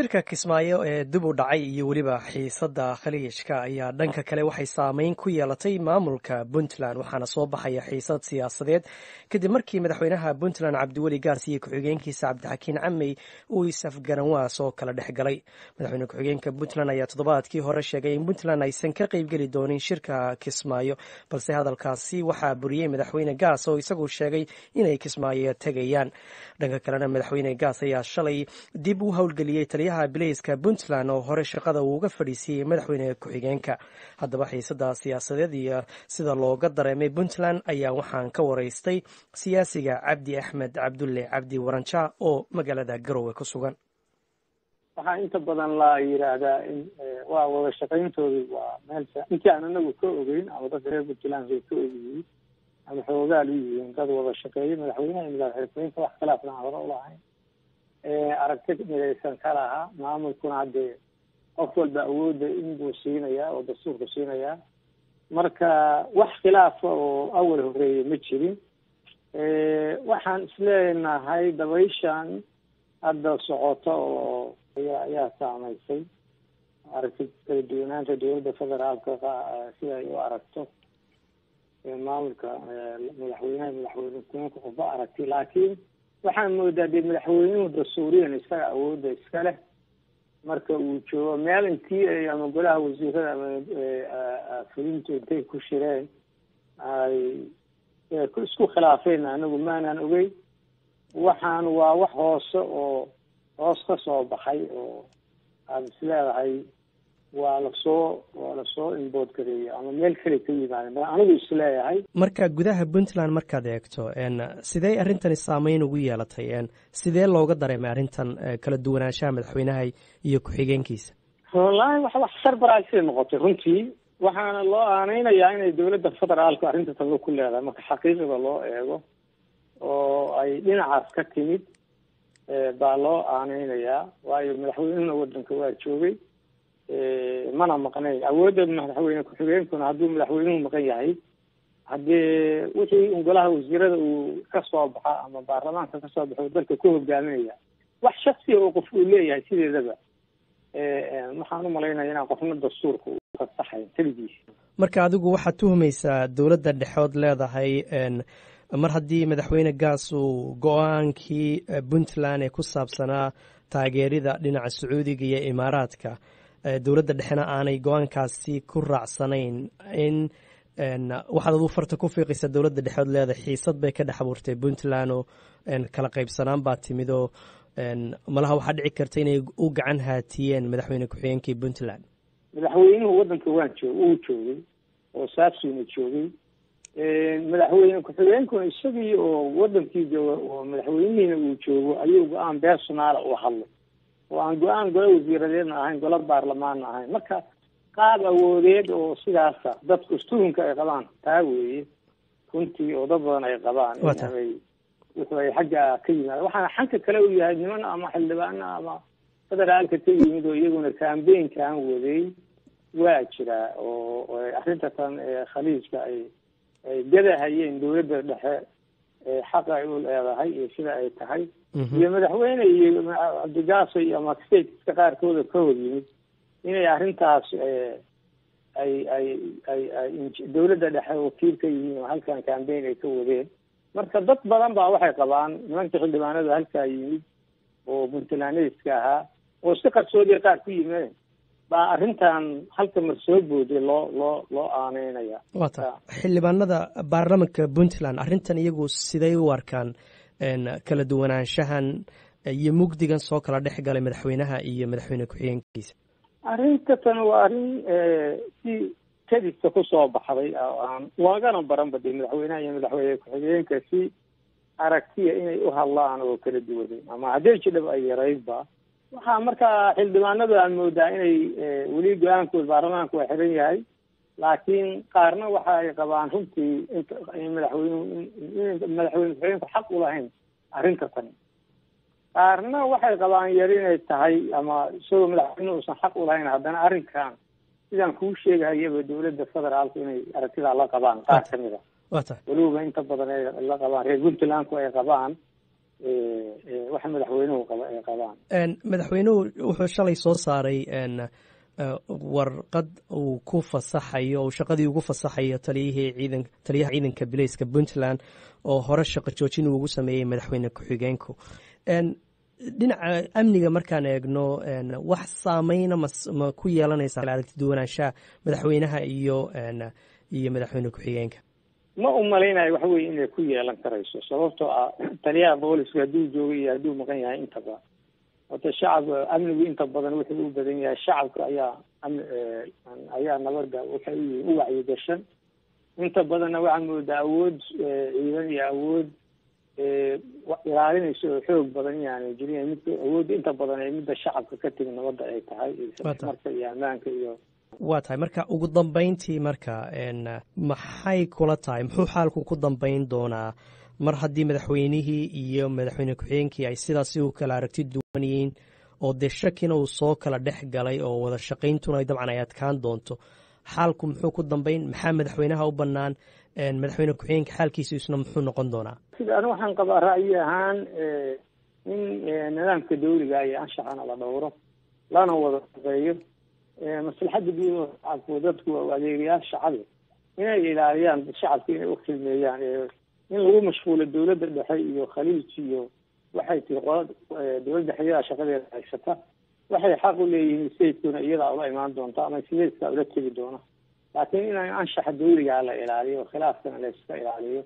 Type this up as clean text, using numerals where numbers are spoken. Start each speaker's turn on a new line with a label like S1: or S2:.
S1: shirka Kismaayo ee dib u dhacay iyo weliba xiisadda khaliijka ayaa dhanka kale waxay saameyn ku yeelatay maamulka Puntland waxaana soo baxaya xiisad siyaasadeed kadib markii madaxweynaha Puntland Cabdiweli Gaas iyo ku-xigeenkiisa Cabdixakiin Camey uu is-afgaranwaas oo kala dhex galay madaxweyne ku-xigeenka Puntland ayaa toddobaadkii hore sheegay in Puntland aysan ka qaybgeli doonin shirka Kismaayo balse hadalkaasi waxaa buriyey madaxweyne Gaas oo isagu sheegay inay Kismaayo tegayaan dhanka kalena madaxweyne Gaas ayaa shalay dib u howlgeliyey taliyaha bilayska Puntland oo hore shaqada uu uga fadhiisiyey madaxweyne ku-xigeenka haddaba xiisada siyaasadeed iyo sida looga dareemay Puntland ayaa waxaan ka waraystay siyaasiga Cabdi Axmed Cabdulle Cabdi Waranca oo magaalada Garowe ku sugan
S2: waxaa inta badan la yiraahdaa in waa wada shaqayntoodu waa meel intii aan anagu ka ogeyn ama dadka reer Puntland ay ka ogeeyeen ama xoogaa lu yihiin dad wada shaqeeyay madaxweynaha iyo madaxweynaha wax kala aflaan hore u lahayn aragtida midaysan ka lahaa maamulkuna haddee qof walba awoodda inbuu siinayaa oo dastuurka siinayaa marka wax khilaafa oo awal horeeya ma jirin waxaan isleenahay dabayshan hadda socoto oo ayaa saamaysay aragtid kala duwanaanta dowladda federaalka sida ay u aragto maamulka madaxweynaha ku-xigeenka qofba aragtay laakiin waxaan moodaa dee madaxweynuhu dastuuriyan isaga awoodda iska leh marka uu joogo meel intii ay ama golaha wasiirada ama fulintu intay ku shireen ay isku khilaafeen anagu maanaan ogey waxaan waa wax hoose oo hoos ka soo baxay oo aada is leedahay waa lasoo inbood gareeyay ama meel kale ka yimaadeen anigu is leeyahay
S1: marka gudaha Puntland markaad eegto sidee arrintani saameyn ugu yeelatay sidee looga dareemay arrintan kala duwanaanshaha madaxweynaha iyo ku-xigeenkiisa
S2: wallaahi wax sarbaraaysay noqotay runtii waxaana loo aaneynayaa inay dowladda federaalku arrinta tan ku leedahay marka xaqiiqada loo eego oo ay dhinacaas ka timid baa loo aaneynayaa waayo madaxweynuhuna waddanka waa joogay mana maqnayn awoodda madaxweyne ku-xigeenkuna hadduu madaxweynuhu maqan yahay haddii wixii golaha wasiirada uu ka soo baxa ama baarlamaanka ka soo baxo dalka ku hogaaminaya wax shaksiya oo qof uu leeyahay sideedaba waxaan u malaynaya inaan qofna dastuurka u fasaxayn keligiisa
S1: marka adigu waxaad tuhumaysaa dowladda dhexood leedahay mar haddii madaxweyne Gaas uu go-aankii Puntland ee ku saabsanaa taageerida dhinaca Sacuudiga iyo Imaaraadka dowladda dhexena aanay go-aankaasi ku raacsanayn in waxaad adu farta ku fiiqaysa dowladda dhexood leedahay xiisad bay ka dhex abuurtay Puntland oo kala qaybsanaan baa timid oo malaha waxaa dhici karta inay u gacan haatiyeen madaxweyne ku-xigeenkii Puntland
S2: madaxweynuhu waddanka uu joogay oo saasuuna joogay madaxweyne ku-xigeenkuna isagii oo wadankii jooga oo madaxweynihiina uu joogo ayuu go-aan beersonaala u hadlay oo aan go-aan golo wasiiradeedna ahayn golo baarlamaanna ahayn marka qaab awoodeed oo sidaasa dadku istuhunka ay qabaan taa weeye runtii oo dad badan ay qabaan wuxuu ay xagga ka yimaada waxaana xanka kale u yahay niman ama xildhibaana ama federaalka ka yimid oo iyaguna kambeynkan waday waa jiraa oo arrinta tan khaliijka ay gadahayeen dowladda dhexe xaqa ay u leedahay iyo sida ay tahay iyo madaxweyne iyo cabdigaas ama stateska qaarkooda ka hor yimid inay arrintaas ay dowladda dhexe wakiil ka yihiin oo halkan cambaign ay ka wadeen marka dad badan baa waxay qabaan nimanka xildhibaanada halkaa yimid oo puntlandska ahaa oo si qarsoodiya qaar ku yimeen baa arrintan halka mar soo booday loo aaneynaya
S1: wata xildhibaanada baarlamaanka Puntland arrintan iyagu siday u arkaan kala duwanaanshahan iyo mugdigan soo kala dhex galay madaxweynaha iyo madaxweyne ku-xigeenkiisa
S2: arrinta tan waa arrin si kadibka kusoo baxday aan loogana baranba dee madaxweynaha iyo madaxweyne ku-xigeenka si aragtiya inay u hadlaan oo kala duwanay ama haddii jidhab ay yaraydba waxaa markaa xildhibaanadu aan moodaa inay weli go-aankooda baarlamaanku waa xiran yahay laakiin qaarna waxa ay qabaan runtii madaxweyne ku-xigeenku xaq u lahayn arrinta tan qaarna waxay qabaan yar inay tahay ama isagoo madaxweyne uusan xaq u lahayn haddana arrinkan sidaan kuu sheegahayaba dowladda federaalku inay aragtidaa la qabaan qaar kamid a weliba inta badan ay la qabaan reer puntlandku ay qabaan waxa madaxweynuhu ay qabaan.
S1: Madaxweynuhu wuxuu shalay soo saaray warqad uu ku fasaxayo, shaqadii ugu fasaxayo taliyaha ciidanka bilayska Puntland oo hore shaqo joojin ugu sameeyey madaxweyne ku-xigeenku. dhinaca amniga markaan eegno wax saameyna ma ku yeelanaysa aragti duwanaanshaha madaxweynaha iyo madaxweyne ku-xigeenka?
S2: ma u malaynayo waxa weye inay ku yeelan karayso, sababtoo ah taliyaha booliska hadduu joogo iyo hadduu maqan yahay intaba wata shacabka amnigu inta badan wuxuu u badan yahay shacabka ayaa nabadda waxay u wacyigashan. inta badanna waxaa moodaa awood ciidan iyo awood ilaalinaysa oo xoog badan yani jiriya mid awoodda inta badan ee midda shacabka ka timi nabadda ay tahay marka iyo ammaanka iyo
S1: waa tahay. marka ugu dambeyntii marka maxay kula tahay, muxuu xaalku ku dambeyn doonaa mar haddii madaxweynihii iyo madaxweyne ku-xigeenkii ay sidaasi u kala aragti duwan yihiin oo dee shakina uu soo kala dhex galay oo wada shaqayntuna dabcan ay adkaan doonto? xaalku muxuu ku dambeyn? maxaa madaxweynaha u bannaan? madaxweyne ku-xigeenka xaalkiisa isna muxuu noqon doonaa?
S2: sida anu waxaan qabaa ra'yi ahaan in nidaamka dawliga iyo anshaxana la dhowro lana wada shaqeeyo. maslaxadda guud oo shacabku dadku adeegayaal shacbi inay ilaaliyaan shacabka inay u khidmeeyaan. in lagu mashquulo dawladda dhexe iyo khaliij iyo waxay tiri dawladda xiyada shaqadeeda haysata waxay xaq u leeyihiin sayidkuna iyadaa ula imaan doonta ama sayidka ula tegi doona. laakiin in anshaxa dawliga la ilaaliyo, khilaafkana la iska ilaaliyo,